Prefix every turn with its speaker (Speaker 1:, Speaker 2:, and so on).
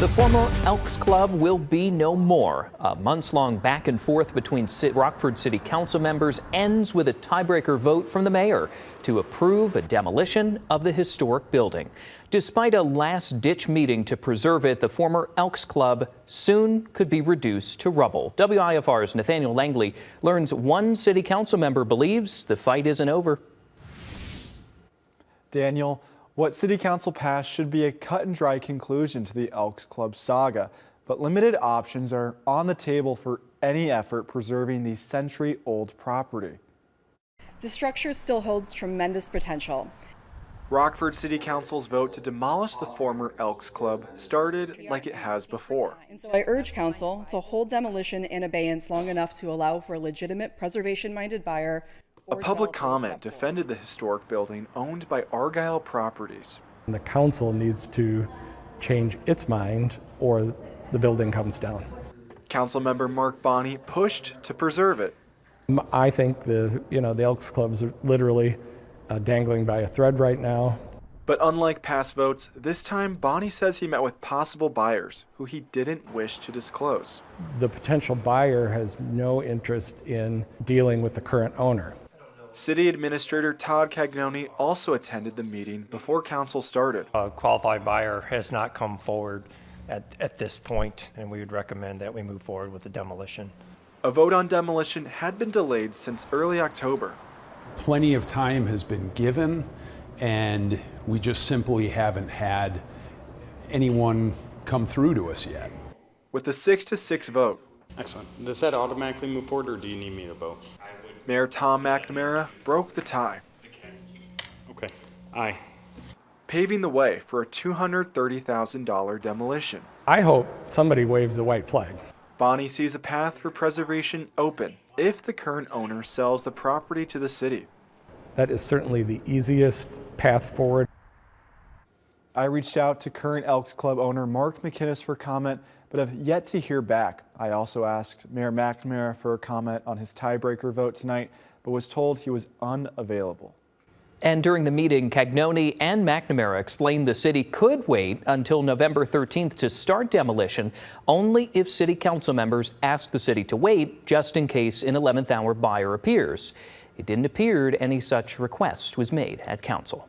Speaker 1: The former Elks Club will be no more. A months-long back and forth between Rockford City Council members ends with a tiebreaker vote from the mayor to approve a demolition of the historic building. Despite a last-ditch meeting to preserve it, the former Elks Club soon could be reduced to rubble. WIFR's Nathaniel Langley learns one city council member believes the fight isn't over.
Speaker 2: Daniel, what City Council passed should be a cut-and-dry conclusion to the Elks Club saga, but limited options are on the table for any effort preserving the century-old property.
Speaker 3: The structure still holds tremendous potential.
Speaker 2: Rockford City Council's vote to demolish the former Elks Club started like it has before.
Speaker 3: And so I urge Council to hold demolition in abeyance long enough to allow for a legitimate preservation-minded buyer.
Speaker 2: A public comment defended the historic building owned by Argyle Properties.
Speaker 4: The council needs to change its mind or the building comes down.
Speaker 2: Councilmember Mark Bonney pushed to preserve it.
Speaker 4: I think the Elks Clubs are literally dangling by a thread right now.
Speaker 2: But unlike past votes, this time Bonney says he met with possible buyers who he didn't wish to disclose.
Speaker 4: The potential buyer has no interest in dealing with the current owner.
Speaker 2: City Administrator Todd Cagnoni also attended the meeting before council started.
Speaker 5: A qualified buyer has not come forward at this point, and we would recommend that we move forward with the demolition.
Speaker 2: A vote on demolition had been delayed since early October.
Speaker 6: Plenty of time has been given, and we just simply haven't had anyone come through to us yet.
Speaker 2: With a 6-6 vote.
Speaker 7: Excellent. Does that automatically move forward, or do you need me to vote?
Speaker 2: Mayor Tom McNamara broke the tie.
Speaker 7: Okay. Aye.
Speaker 2: Paving the way for a $230,000 demolition.
Speaker 4: I hope somebody waves a white flag.
Speaker 2: Bonney sees a path for preservation open if the current owner sells the property to the city.
Speaker 4: That is certainly the easiest path forward.
Speaker 2: I reached out to current Elks Club owner Mark McInnes for comment, but have yet to hear back. I also asked Mayor McNamara for a comment on his tiebreaker vote tonight, but was told he was unavailable.
Speaker 1: And during the meeting, Cagnoni and McNamara explained the city could wait until November 13th to start demolition, only if city council members ask the city to wait, just in case an 11th hour buyer appears. It didn't appear any such request was made at council.